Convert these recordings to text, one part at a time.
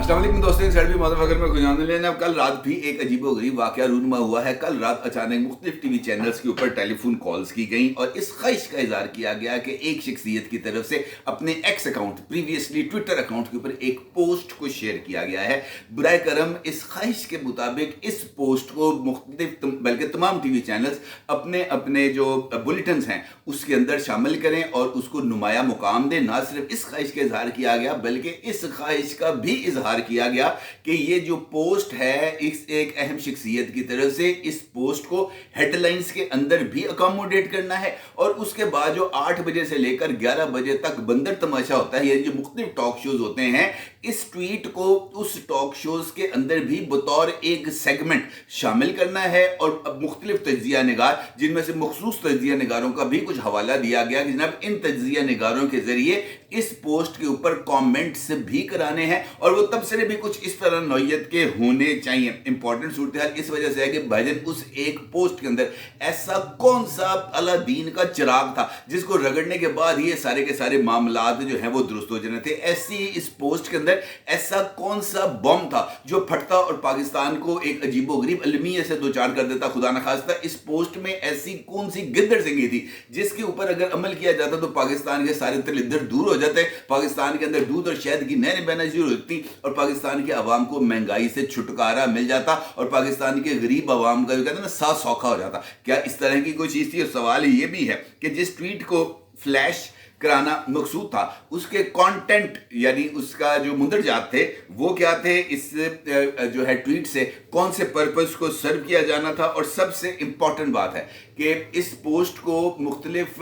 अस्सलाम वालेकुम दोस्तों, सर भी मदरफकर में गुजारने लेना। कल रात भी एक अजीबोगरीब वाकया रूनुमा हुआ है। कल रात अचानक मुख्तलिफ टीवी चैनल्स के ऊपर टेलीफोन कॉल्स की गई और इस ख्वाहिश का इजहार किया गया कि एक शख्सियत की तरफ से अपने x account, previously Twitter account के ऊपर एक पोस्ट को शेयर किया गया है। बुराए करम इस ख्वाहिश के मुताबिक इस पोस्ट को मुख्तलिफ बल्कि तमाम टीवी चैनल्स अपने अपने जो बुलेटिन हैं उसके अंदर शामिल करें और उसको नुमाया मुकाम दें। ना सिर्फ इस ख्वाहिश का इजहार किया गया बल्कि इस ख्वाहिश का भी इजहार किया गया कि ये जो पोस्ट है इस एक अहम शख्सियत की तरफ से, इस पोस्ट को हेडलाइंस के अंदर भी अकोमोडेट करना है और उसके बाद जो 8 बजे से लेकर 11 बजे तक बंदर तमाशा होता है, ये जो मुख्तलिफ टॉक शोज होते हैं, इस ट्वीट को उस टॉक शोज के अंदर भी बतौर एक सेगमेंट शामिल करना है और मुख्तलिफ तज्जिया निगार, जिनमें से मखसूस तज्जिया निगारों का भी कुछ हवाला दिया गया कि जनाब इन तज्जिया निगारों के जरिए इस पोस्ट के ऊपर कमेंट्स भी कराने हैं और वो तबसरे भी कुछ इस तरह नौयत के होने चाहिए। इंपॉर्टेंट सूरत हाल इस वजह से है कि भाईजान उस एक पोस्ट के अंदर ऐसा कौन सा अलादीन का चिराग था जिसको रगड़ने के बाद ये सारे के सारे मामलात जो हैं वो दुरुस्त हो जाने थे। ऐसी इस पोस्ट के अंदर ऐसा कौन सा बम था जो फटता और पाकिस्तान को एक अजीबोगरीब अलमिया से दो चार कर देता। खुदा न खास्ता इस पोस्ट में ऐसी कौन सी गिद्दड़ सिंगी थी जिसके ऊपर अगर अमल किया जाता तो पाकिस्तान के सारे तलिद्दर दूर हो जाते, पाकिस्तान के अंदर दूध और शहद की नहरें बहना शुरू होती और पाकिस्तान के अवाम को महंगाई से छुटकारा मिल जाता और पाकिस्तान के गरीब अवाम का जो कहते हैं ना साथ सौखा हो जाता। क्या इस तरह की कोई चीज़ थी? और सवाल ये भी है कि जिस ट्वीट को फ्लैश कराना मकसूद था उसके कंटेंट यानी उसका जो मुंदरजात थे वो क्या थे, इस जो है ट्वीट से कौन से पर्पस को सर्व किया जाना था। और सबसे इंपॉर्टेंट बात है कि इस पोस्ट को मुख्तलिफ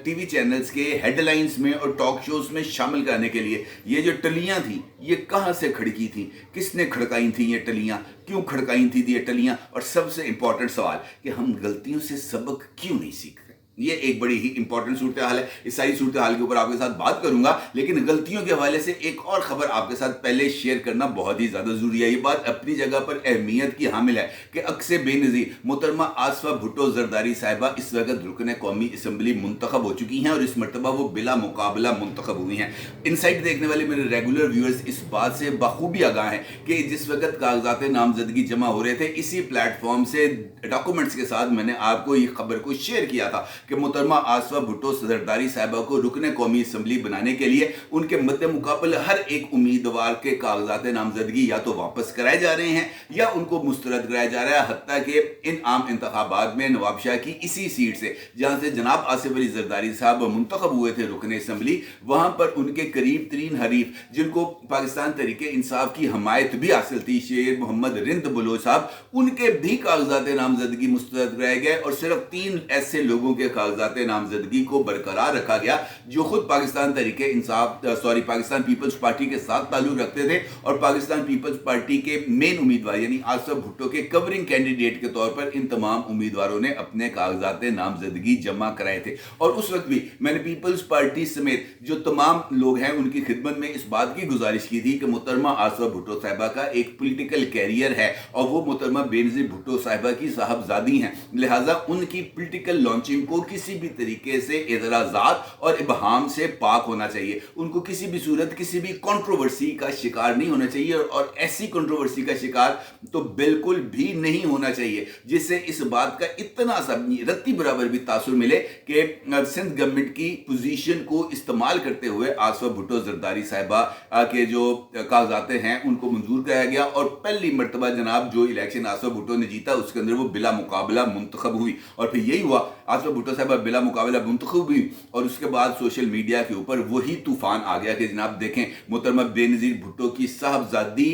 टीवी चैनल्स के हेडलाइंस में और टॉक शोज में शामिल करने के लिए ये जो टलियां थी ये कहाँ से खड़की थी, किसने खड़काई थी ये टलियां, क्यों खड़काई थी ये टलियां, और सबसे इंपॉर्टेंट सवाल कि हम गलतियों से सबक क्यों नहीं सीखते। ये एक बड़ी ही इंपॉर्टेंट सूरत हाल है। इस सारी सूरत हाल के ऊपर आपके साथ बात करूंगा, लेकिन गलतियों के हवाले से एक और खबर आपके साथ पहले शेयर करना बहुत ही ज्यादा जरूरी है। ये बात अपनी जगह पर अहमियत की हामिल है कि अक्से बेनज़ीर मोहतरमा आसफा भुट्टो जरदारी साहिबा इस वक्त रुकन कौमी असम्बली मुंतखब हो चुकी हैं और इस मरतबा वो बिला मुकाबला मुंतखब हुई हैं। इनसाइट देखने वाले मेरे रेगुलर व्यूअर्स इस बात से बखूबी आगाह हैं कि जिस वक्त कागजात नामजदगी जमा हो रहे थे इसी प्लेटफॉर्म से डॉक्यूमेंट्स के साथ मैंने आपको ये खबर को शेयर किया था कि मोहतरमा आसफा भुट्टो जरदारी साहिबा को रुकन कौमी असम्बली बनाने के लिए उनके मद्दे मुकाबल हर एक उम्मीदवार के कागजात नामजदगी या तो वापस कराए जा रहे हैं या उनको मुस्तरद कराया जा रहा है। हत्ता कि इन आम इंतखाबात में नवाबशाह की इसी सीट से जहां से जनाब आसिफ अली जरदारी साहब मुंतखब हुए थे रुकन असम्बली, वहां पर उनके करीब तरीन हरीफ जिनको पाकिस्तान तहरीक इंसाफ की हमायत भी हासिल थी, शेर मोहम्मद रिंद बलोच साहब, उनके भी कागजात नामजदगी मुस्तरद कराए गए और सिर्फ 3 ऐसे लोगों के कागजात नामजदगी को बरकरार रखा गया जो खुद पाकिस्तान तहरीक इंसाफ पाकिस्तान पीपल्स पार्टी के साथ ताल्लुक रखते थे और पाकिस्तान पीपल्स पार्टी के मेन उम्मीदवार यानी आसफा भुट्टो के कवरिंग कैंडिडेट के तौर पर इन तमाम उम्मीदवारों ने अपने कागजात नामजदगी जमा कराए थे। और उस वक्त भी मैंने पीपल्स पार्टी समेत जो तमाम लोग हैं उनकी खिदमत में इस बात की गुजारिश की थी कि मोहतरमा आसफा भुट्टो साहिबा का एक पॉलिटिकल कैरियर है और वो मोहतरमा बेनज़ीर भुट्टो साहिबा की साहबजादी हैं, लिहाजा उनकी पॉलिटिकल लॉन्चिंग को किसी भी तरीके से एतराज़ात और इबहाम से पाक होना चाहिए। उनको किसी भी सूरत किसी भी कंट्रोवर्सी का शिकार नहीं होना चाहिए और ऐसी कंट्रोवर्सी का शिकार तो बिल्कुल भी नहीं होना चाहिए जिससे इस बात का इतना सा रत्ती बराबर भी तासुर मिले कि सिंध गवर्नमेंट की पोजीशन को इस्तेमाल करते हुए आसफा भुट्टो जरदारी साहिबा के जो कागजात हैं उनको मंजूर कराया गया और पहली मरतबा जनाब जो इलेक्शन आसफा भुट्टो ने जीता उसके अंदर वो बिला मुकाबला मुंतखब हुई और फिर यही हुआ, आसफा भुट्टो साहिबा बिला मुकाबला मुंतखब हुई और उसके बाद सोशल मीडिया के ऊपर वही तूफान आ गया कि जनाब देखें मोहतरमा बेनज़ीर भुट्टो की साहबजादी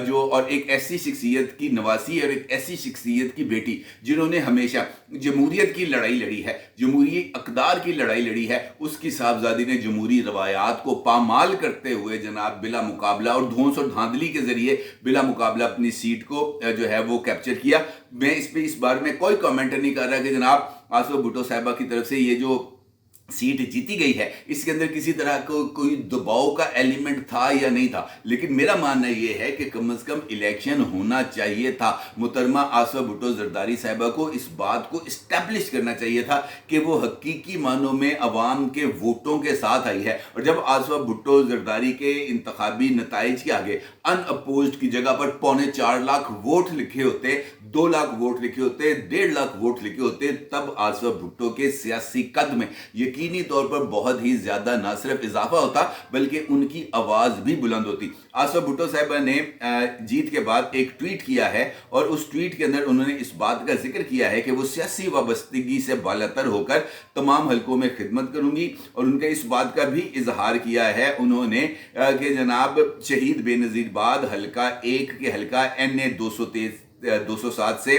जो और एक ऐसी शख्सियत की नवासी और एक ऐसी शख्सियत की बेटी जिन्होंने हमेशा जमहूरियत की लड़ाई लड़ी है, जमहूरी अकदार की लड़ाई लड़ी है, उसकी साहबजादी ने जमहूरी रवायात को पामाल करते हुए जनाब बिला मुकाबला और धौंस और धांधली के जरिए बिला मुकाबला अपनी सीट को जो है वो कैप्चर किया। मैं इस बारे में कोई कमेंट नहीं कर रहा कि जनाब आसफा भुट्टो साहिबा की तरफ से ये जो सीट जीती गई है, इसके अंदर किसी तरह को कोई दबाव का एलिमेंट था या नहीं था, लेकिन मेरा मानना ये है कि कम से कम इलेक्शन होना चाहिए था। मुहतरमा आसफा भुट्टो जरदारी साहिबा को इस बात को इस्टेब्लिश करना चाहिए था कि वो हकीकी मानों में अवाम के वोटों के साथ आई है। और जब आसफा भुट्टो जरदारी के इंतखाबी नताइज के आगे अनअपोज्ड की जगह पर 4.25 लाख वोट लिखे होते, 2 लाख वोट लिखे होते, 1.5 लाख वोट लिखे होते, तब आसफा भुट्टो के सियासी कद में यकीनी तौर पर बहुत ही ज्यादा ना सिर्फ इजाफा होता बल्कि उनकी आवाज भी बुलंद होती। आसफा भुट्टो साहिबा ने जीत के बाद एक ट्वीट किया है और उस ट्वीट के अंदर उन्होंने इस बात का जिक्र किया है कि वो सियासी वाबस्तगी से बालातर होकर तमाम हलकों में खिदमत करूंगी। और उनका इस बात का भी इजहार किया है उन्होंने कि जनाब शहीद बेनज़ीर बाद हल्का 1 के हल्का NA 207 से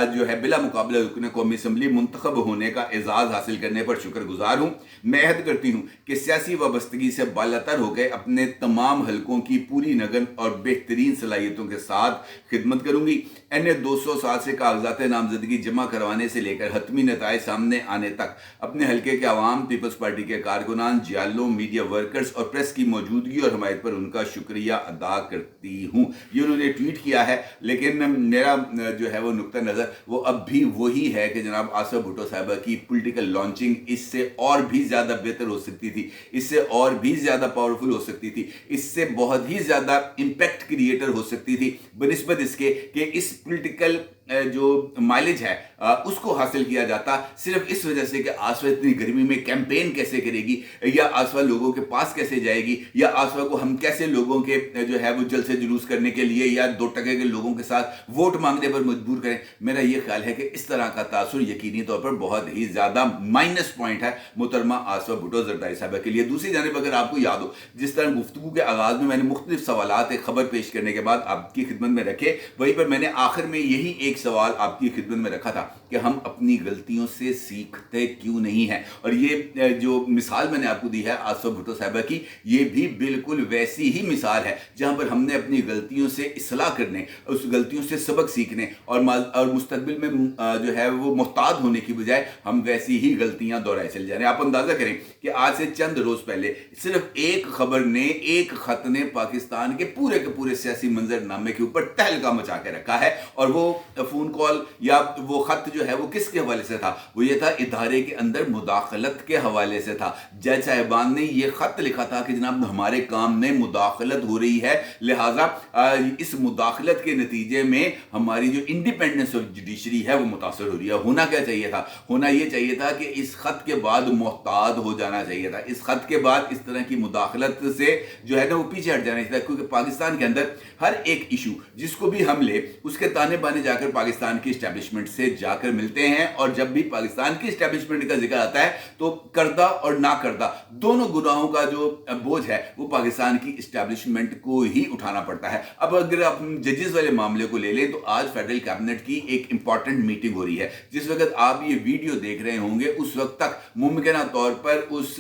जो है बिला मुकाबला रुकन कौमी असम्बली मुंतखब होने का एजाज़ हासिल करने पर शुक्रगुजार हूँ। मैं अहद करती हूँ कि सियासी वाबस्तगी से बालातर हो गए अपने तमाम हलकों की पूरी नगन और बेहतरीन सलाहियतों के साथ खिदमत करूँगी। NA 207 से कागजात नामजदगी जमा करवाने से लेकर हतमी नताइज सामने आने तक अपने हलके के अवाम, पीपल्स पार्टी के कारकुनान, जियालों, मीडिया वर्कर्स और प्रेस की मौजूदगी और हमायत पर उनका शुक्रिया अदा करती हूँ। ये उन्होंने ट्वीट किया है, लेकिन मेरा जो है वो नुक्ता नज़र वो अब भी वही है कि जनाब आसफा भुट्टो साहिबा की पॉलिटिकल लॉन्चिंग इससे और भी ज़्यादा बेहतर हो सकती थी, इससे और भी ज़्यादा पावरफुल हो सकती थी, इससे बहुत ही ज़्यादा इम्पैक्ट क्रिएटर हो सकती थी बनिस्बत इसके कि इस पॉलिटिकल जो माइलेज है उसको हासिल किया जाता सिर्फ इस वजह से कि आसफा इतनी गर्मी में कैंपेन कैसे करेगी, या आसफा लोगों के पास कैसे जाएगी, या आसफा को हम कैसे लोगों के जो है वो जलसे जुलूस करने के लिए या 2% के लोगों के साथ वोट मांगने पर मजबूर करें। मेरा ये ख्याल है कि इस तरह का तासुर यकीनी तौर पर बहुत ही ज़्यादा माइनस पॉइंट है मुहतरमा आसफा भुट्टो जरदारी साहिबा के लिए। दूसरी जानिब अगर आपको याद हो, जिस तरह गुफ्तगू के आगाज़ में मैंने मुख्तलिफ सवालात एक खबर पेश करने के बाद आपकी खिदमत में रखे, वहीं पर मैंने आखिर में यही एक सवाल आपकी खिदमत में रखा था कि हम अपनी गलतियों से सीखते क्यों नहीं हैं। और ये जो मिसाल मैंने आपको दी है आसफा भुट्टो साहिबा की, ये भी बिल्कुल वैसी ही मिसाल है जहां पर हमने अपनी गलतियों से इस्लाह करने, उस गलतियों से सबक सीखने और मुस्तकबिल में जो है वो मुहताद होने की बजाय हम वैसी ही गलतियां दोहराए चले जा रहे हैं। आप अंदाजा करें कि आज से चंद रोज पहले सिर्फ एक खबर ने, एक खत ने पाकिस्तान के पूरे सियासी मंजरनामे के ऊपर तहलका मचा के रखा है। और वो फोन कॉल या वो खत जो है वो किसके हवाले से था? वो ये था इदारे के अंदर मुदाखलत के हवाले से था। जज साहिबान ने ये खत लिखा था कि जनाब हमारे काम में मुदाखलत हो रही है, लिहाजा इस मुदाखलत के नतीजे में हमारी जो इंडिपेंडेंस ऑफ जुडिशरी है वो मुतासर हो रही है। होना क्या चाहिए था? होना ये चाहिए था कि इस खत के बाद मोहताद हो जाना चाहिए था। इस खत के बाद इस तरह की मुदाखलत से जो है ना वो पीछे हट जाना चाहिए था, क्योंकि पाकिस्तान के अंदर हर एक इशू जिसको भी हम ले उसके ताने बाने जाकर पाकिस्तान की एस्टेब्लिशमेंट से जाकर मिलते हैं। और जब भी पाकिस्तान की एस्टेब्लिशमेंट का जिक्र आता है तो करदा और ना करदा दोनों गुनाहों का जो बोझ है वो पाकिस्तान की एस्टेब्लिशमेंट को ही उठाना पड़ता है। अब अगर आप जजेस वाले मामले को ले लें तो आज फेडरल कैबिनेट की एक इंपॉर्टेंट मीटिंग हो रही है। जिस वक्त आप ये वीडियो देख रहे होंगे उस वक्त तक मुमकिन तौर पर उस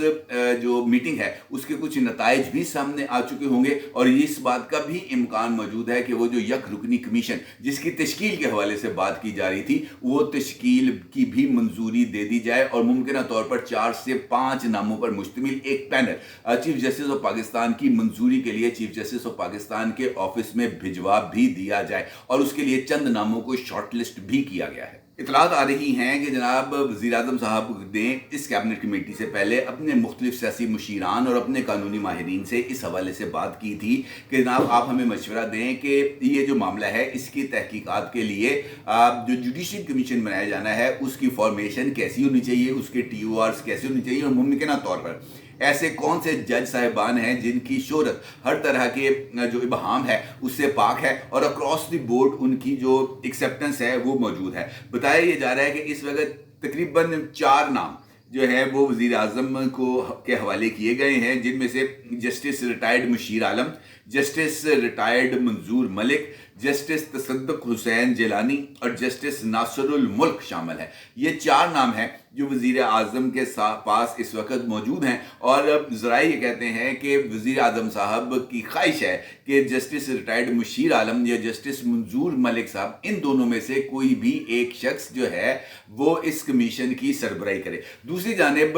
जो मीटिंग है उसके कुछ नताइज भी सामने आ चुके होंगे। और इस बात का भी इम्कान मौजूद है कि वो जो यक रुकनी कमीशन जिसकी तश्कील के हवाले से बात की जा रही थी वो तश्कील की भी मंजूरी दे दी जाए और मुमकिन तौर पर 4 से 5 नामों पर मुश्तमिल एक panel chief justice of Pakistan की मंजूरी के लिए चीफ जस्टिस ऑफ पाकिस्तान के ऑफिस में भिजवा भी दिया जाए और उसके लिए चंद नामों को शॉर्टलिस्ट भी किया गया है। इतलात आ रही हैं कि जनाब वज़ीर आज़म साहब ने इस कैबिनेट कमेटी से पहले अपने मुख्तलिफ सियासी मुशीरान और अपने कानूनी माहिरीन से इस हवाले से बात की थी कि जनाब आप हमें मशवरा दें कि ये जो मामला है इसकी तहकीकात के लिए जो जुडिशल कमीशन बनाया जाना है उसकी फॉर्मेशन कैसी होनी चाहिए, उसके TORs कैसे होनी चाहिए और मुमकिन तौर पर ऐसे कौन से जज साहिबान हैं जिनकी शोहरत हर तरह के जो इबहाम है उससे पाक है और अक्रॉस द बोर्ड उनकी जो एक्सेप्टेंस है वो मौजूद है। बताया ये जा रहा है कि इस वक्त तकरीबन 4 नाम जो है वो वज़ीर आज़म को के हवाले किए गए हैं, जिनमें से जस्टिस रिटायर्ड मुशीर आलम, जस्टिस रिटायर्ड मंजूर मलिक, जस्टिस तसद्दुक हुसैन जिलानी और जस्टिस नासरुल मुल्क शामिल है। ये 4 नाम हैं जो वज़ीर आज़म के पास इस वक्त मौजूद हैं, और ज़राए ये कहते हैं कि वज़ीर आज़म साहब की ख्वाहिश है कि जस्टिस रिटायर्ड मुशीर आलम या जस्टिस मंजूर मलिक साहब, इन दोनों में से कोई भी एक शख्स जो है वो इस कमीशन की सरबराही करे। दूसरी जानिब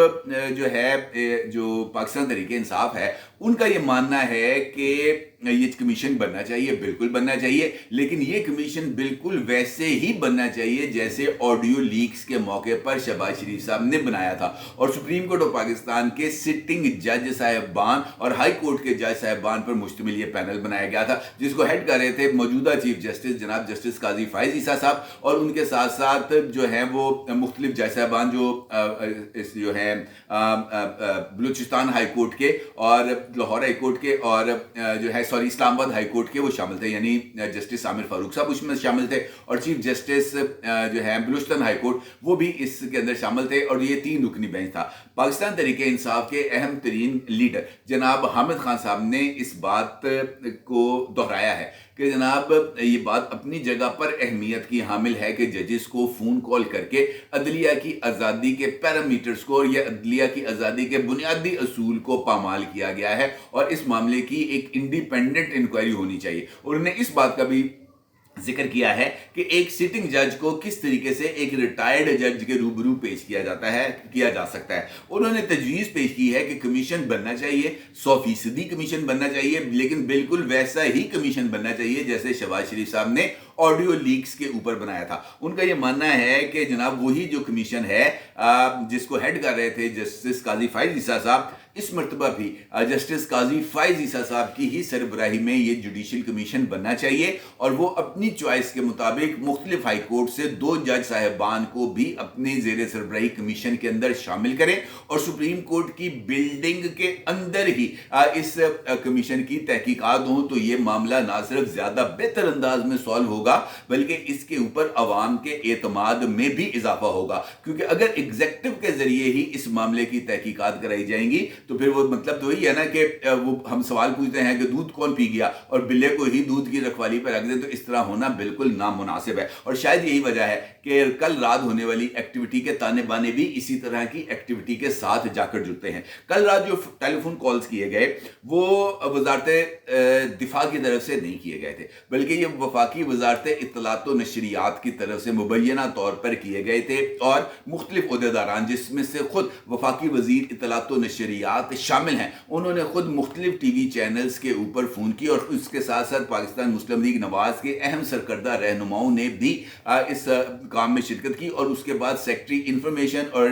जो है जो पाकिस्तान तहरीक इंसाफ है, उनका ये मानना है कि ये कमीशन बनना चाहिए, बिल्कुल बनना चाहिए, लेकिन ये कमीशन बिल्कुल वैसे ही बनना चाहिए जैसे ऑडियो लीक्स के मौके पर शहबाज शरीफ साहब ने बनाया था। और सुप्रीम कोर्ट ऑफ पाकिस्तान के सिटिंग जज साहिबान और हाई कोर्ट के जज साहिबान पर मुश्तमिल ये पैनल बनाया गया था, जिसको हेड कर रहे थे मौजूदा चीफ जस्टिस जनाब जस्टिस काजी फायज ईसा साहब, और उनके साथ साथ जो है वो मुख्तलिफ जज साहिबान जो है बलूचिस्तान हाई कोर्ट के और लाहौर हाई कोर्ट के और जो है इस्लामाबाद हाई कोर्ट के वो शामिल थे, यानी जस्टिस आमिर फारूक साहब उसमें शामिल थे, और चीफ जस्टिस जो है बलूचिस्तान हाई कोर्ट वो भी इसके अंदर शामिल थे, और ये 3 रुकनी बेंच था। पाकिस्तान तहरीक इंसाफ के अहम तरीन लीडर जनाब हामिद खान साहब ने इस बात को दोहराया है कि जनाब ये बात अपनी जगह पर अहमियत की हामिल है कि जजेस को फ़ोन कॉल करके अदलिया की आज़ादी के पैरामीटर्स को या अदलिया की आज़ादी के बुनियादी असूल को पामाल किया गया है, और इस मामले की एक इंडिपेंडेंट इंक्वायरी होनी चाहिए। और उन्होंने इस बात का भी जिक्र किया है कि एक सिटिंग जज को किस तरीके से एक रिटायर्ड जज के रूबरू पेश किया जा सकता है। उन्होंने तजवीज़ पेश की है कि कमीशन बनना चाहिए, 100% कमीशन बनना चाहिए, लेकिन बिल्कुल वैसा ही कमीशन बनना चाहिए जैसे शहबाज शरीफ साहब ने ऑडियो लीक्स के ऊपर बनाया था। उनका यह मानना है कि जनाब वही जो कमीशन है जिसको हेड कर रहे थे जस्टिस काजी फायज ईसा साहब, इस मरतबा भी जस्टिस काजी फायज ईसा साहब की ही सरबराही में ये जुडिशल कमीशन बनना चाहिए, और वो अपनी चॉइस के मुताबिक मुख्तलिफ हाई कोर्ट से 2 जज साहिबान को भी अपने ज़ेर सरबराही कमीशन के अंदर शामिल करें, और सुप्रीम कोर्ट की बिल्डिंग के अंदर ही इस कमीशन की तहकीकात हों, तो ये मामला ना सिर्फ ज़्यादा बेहतर अंदाज में सॉल्व होगा बल्कि इसके ऊपर अवाम के एतमाद में भी इजाफा होगा। क्योंकि अगर एग्जेक्टिव के जरिए ही इस मामले की तहकीकात कराई जाएंगी तो फिर वो मतलब तो वही है ना कि वो हम सवाल पूछते हैं कि दूध कौन पी गया और बिल्ले को ही दूध की रखवाली पर रख दे, तो इस तरह होना बिल्कुल नामुनासिब है। और शायद यही वजह है कि कल रात होने वाली एक्टिविटी के ताने बाने भी इसी तरह की एक्टिविटी के साथ जाकर जुड़ते हैं। कल रात जो टेलीफोन कॉल्स किए गए वो वजारत दिफा की तरफ से नहीं किए गए थे, बल्कि ये वफाकी वजारत इत्तलात व नशरियात की तरफ से मुबैना तौर पर किए गए थे, और मुख्तलिफ ओहदेदारान जिसमें से खुद वफाकी वजीर इत्तलात व नशरियात शामिल हैं, उन्होंने खुद मुख्तलिफ टीवी चैनल्स के ऊपर फ़ोन की, और उसके साथ साथ पाकिस्तान मुस्लिम लीग नवाज के अहम सरकर्दा रहनुमाओं ने भी इस काम में शिरकत की, और उसके बाद सेक्रेटरी इंफॉर्मेशन और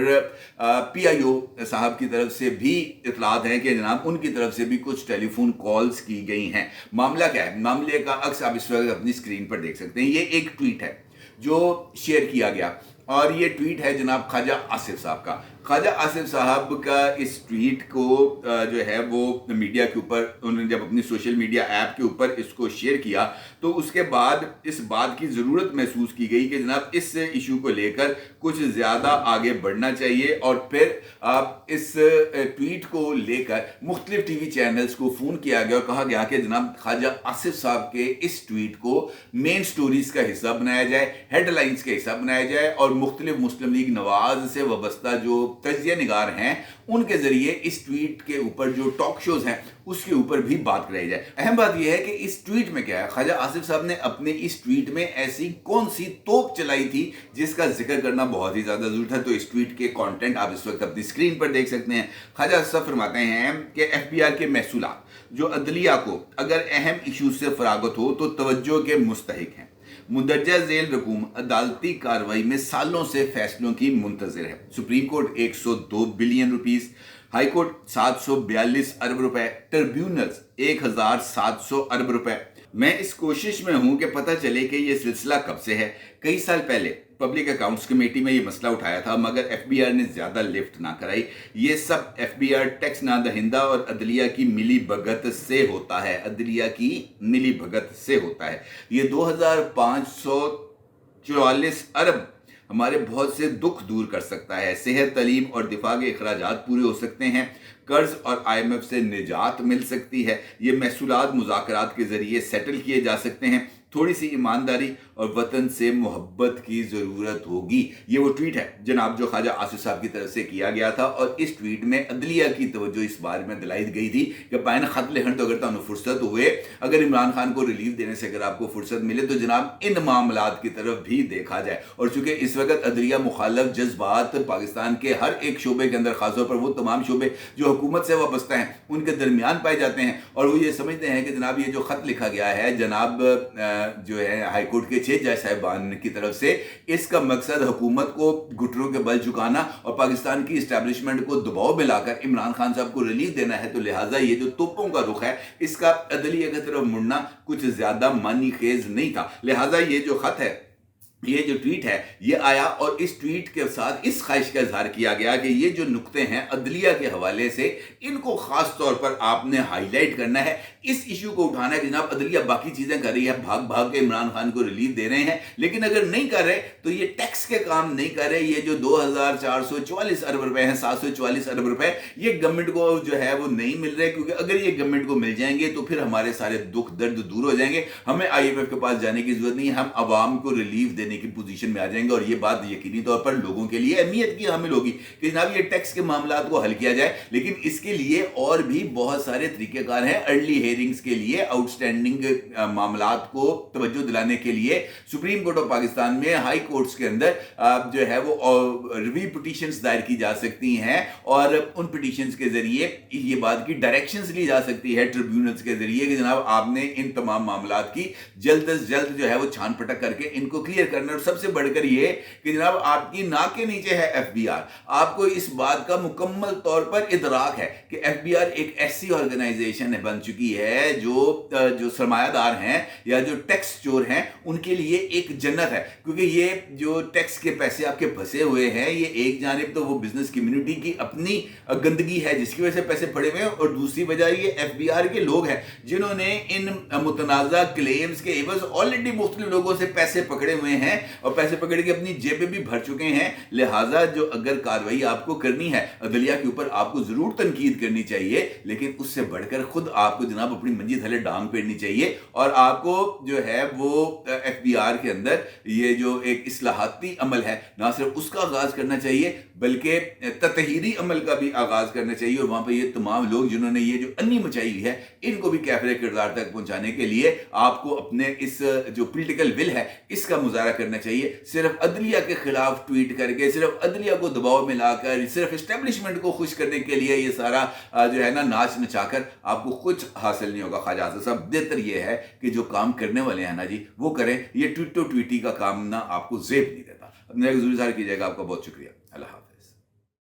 PIO साहब की तरफ से भी इतलात हैं कि जनाब उनकी तरफ से भी कुछ टेलीफोन कॉल्स की गई हैं। मामला क्या है? मामले का अक्स आप इस वक्त अपनी स्क्रीन पर देख सकते हैं। ये एक ट्वीट है जो शेयर किया गया, और ये ट्वीट है जनाब ख्वाजा आसिफ साहब का। ख्वाजा आसिफ साहब का इस ट्वीट को जो है वो मीडिया के ऊपर उन्होंने जब अपनी सोशल मीडिया ऐप के ऊपर इसको शेयर किया, तो उसके बाद इस बात की ज़रूरत महसूस की गई कि जनाब इस इशू को लेकर कुछ ज़्यादा आगे बढ़ना चाहिए, और फिर आप इस ट्वीट को लेकर मुख्तलिफ टीवी चैनल्स को फ़ोन किया गया और कहा गया कि जनाब ख्वाजा आसिफ साहब के इस ट्वीट को मेन स्टोरीज़ का हिस्सा बनाया जाए, हेडलाइंस का हिस्सा बनाया जाए, और मुख्तलिफ मुस्लिम लीग नवाज से वाबस्ता जो तजिया निगार हैं उनके जरिए इस ट्वीट के ऊपर जो टॉक शोज हैं उसके ऊपर भी बात कराई जाए। अहम बात यह है कि इस ट्वीट में क्या है, ख्वाजा आसिफ साहब ने अपने इस ट्वीट में ऐसी कौन सी तोप चलाई थी जिसका जिक्र करना बहुत ही ज्यादा जरूरत है। तो इस ट्वीट के कंटेंट आप इस वक्त अपनी स्क्रीन पर देख सकते हैं। ख्वाजा आसिफ साहब फरमाते हैं कि FBI के महसूलात जो अदलिया को अगर अहम इशूज से फरागत हो तो तवज्जो के मुस्तहिक हैं। मुंदरजा झेल रकूम अदालती कार्रवाई में सालों से फैसलों की मुंतजर है। Supreme court 102 billion rupees, high court 742 अरब रुपए, ट्रिब्यूनल्स 1700 अरब रुपए। मैं इस कोशिश में हूं कि पता चले कि यह सिलसिला कब से है। कई साल पहले पब्लिक अकाउंट्स कमेटी में ये मसला उठाया था, मगर FBI ने ज़्यादा लिफ्ट ना कराई। ये सब FBI टैक्स ना दहिंदा और अदलिया की मिली भगत से होता है, अदलिया की मिली भगत से होता है। ये 2544 अरब हमारे बहुत से दुख दूर कर सकता है। सेहत, तालीम और दिफा के अखराजात पूरे हो सकते हैं। कर्ज और IMF से निजात मिल सकती है। ये महसूलात मुज़ाकरात के ज़रिए सेटल किए जा सकते हैं। थोड़ी सी ईमानदारी और वतन से मोहब्बत की ज़रूरत होगी। ये वो ट्वीट है जनाब जो ख्वाजा आसिफ साहब की तरफ से किया गया था, और इस ट्वीट में अदलिया की तवज्जो इस बारे में दिलाई गई थी कि पाइन खत लिखण तो अगर तुहानू फुर्सत हुए, अगर इमरान खान को रिलीफ देने से अगर आपको फुर्सत मिले तो जनाब इन मामलात की तरफ भी देखा जाए। और चूंकि इस वक्त अदलिया मुखालफ जज्बात पाकिस्तान के हर एक शोबे के अंदर, खासतौर पर वो तमाम शोबे जो हुकूमत से वाबस्ता हैं, उनके दरमियान पाए जाते हैं, और वो ये समझते हैं कि जनाब ये जो खत लिखा गया है जनाब जो है हाई कोर्ट के 6 जज साहिबान की तरफ से, इसका मकसद हुकूमत को घुटनों के बल झुकाना और पाकिस्तान की इस्टेब्लिशमेंट को दबाव में लाकर इमरान खान साहब को रिलीफ देना है। तो लिहाजा ये जो तोपों का रुख है इसका अदलिया की तरफ मुड़ना कुछ ज्यादा मानी खेज नहीं था। लिहाजा ये जो खत है, ये जो ट्वीट है, ये आया और इस ट्वीट के साथ इस ख्वाहिश का इजहार किया गया कि ये जो नुक्ते हैं अदलिया के हवाले से, इनको खास तौर पर आपने हाईलाइट करना है, इस इशू को उठाना है। जनाब अदलिया बाकी चीजें कर रही है, भाग भाग के इमरान खान को रिलीफ दे रहे हैं, लेकिन अगर नहीं कर रहे तो ये टैक्स के काम नहीं कर रहे। ये जो 2444 अरब रुपए हैं, 744 अरब रुपए, ये गवर्नमेंट को जो है वो नहीं मिल रहे, क्योंकि अगर ये गवर्नमेंट को मिल जाएंगे तो फिर हमारे सारे दुख दर्द दूर हो जाएंगे, हमें IMF के पास जाने की जरूरत नहीं है, हम आवाम को रिलीफ देने की पोजीशन में आ जाएंगे। और ये बात यकीनी तौर पर लोगों के लिए अहमियत की हामिल होगी कि जनाब ये टैक्स के मामलात को हल किया जाए। लेकिन इसके लिए और भी बहुत सारे तरीकेकार हैं। अर्ली हियरिंग्स के लिए, आउटस्टैंडिंग मामलात को तवज्जो दिलाने के लिए सुप्रीम कोर्ट ऑफ पाकिस्तान में, हाई कोर्ट्स के अंदर जो है वो रिव्यू पिटीशंस दायर की जा सकती हैं, और उन पिटीशंस के जरिए ये बात की डायरेक्शंस ली जा सकती है ट्रिब्यूनल्स के जरिए कि जनाब आपने इन तमाम मामलात की जल्द से जल्द जो है वो छान पटक करके इनको क्लियर करना। और सबसे बढ़कर ये कि जनाब आपकी नाक के नीचे है FBR, आपको इस बात का मुकम्मल तौर पर इदराक है कि FBR एक ऐसी ऑर्गेनाइजेशन बन चुकी है जो सरमायादार हैं या जो टैक्स चोर हैं उनके लिए एक जन्नत है। क्योंकि ये जो टैक्स के पैसे आपके फंसे हुए हैं, ये एक जानिब तो वो बिजनेस कम्युनिटी की अपनी गंदगी है जिसकी वजह से पैसे पड़े हुए हैं, और दूसरी वजह ये FBR के लोग हैं जिन्होंने इन मुतनाज़ा क्लेम्स के एवज ऑलरेडी मुख्तलिफ लोगों से पैसे पकड़े हुए हैं और पैसे पकड़ के अपनी जेबें भी भर चुके हैं। लिहाजा जो अगर कार्रवाई आपको करनी है अदलिया के ऊपर, आपको जरूर तनकीद करनी चाहिए, लेकिन उससे बढ़कर खुद आपको जनाब अपनी मंजी थले डांग पेड़नी चाहिए, और आपको जो है वो FBR के अंदर ये जो एक इस्लाहाती अमल है ना सिर्फ उसका आगाज करना चाहिए बल्कि ततहीरी अमल का भी आगाज करना चाहिए। और वहां पर ये तमाम लोग जिन्होंने ये जो अन्नी मचाई हुई है इनको भी कैफरे किरदार तक पहुंचाने के लिए आपको अपने इस जो पॉलिटिकल विल है इसका मुजाहरा करना चाहिए। सिर्फ अदलिया के खिलाफ ट्वीट करके, सिर्फ अदलिया को दबाव में लाकर, सिर्फ एस्टेब्लिशमेंट को खुश करने के लिए ये सारा जो है ना नाच नचाकर आपको कुछ हासिल नहीं होगा। ख्वाजा आसिफ साहब, बेहतर ये है कि जो काम करने वाले हैं ना जी वो करें, ये ट्वीटो ट्वीटी का काम ना आपको जेब नहीं देता। अपने जरूर कीजिएगा। आपका बहुत शुक्रिया। अल्लाह हाफ़िज़।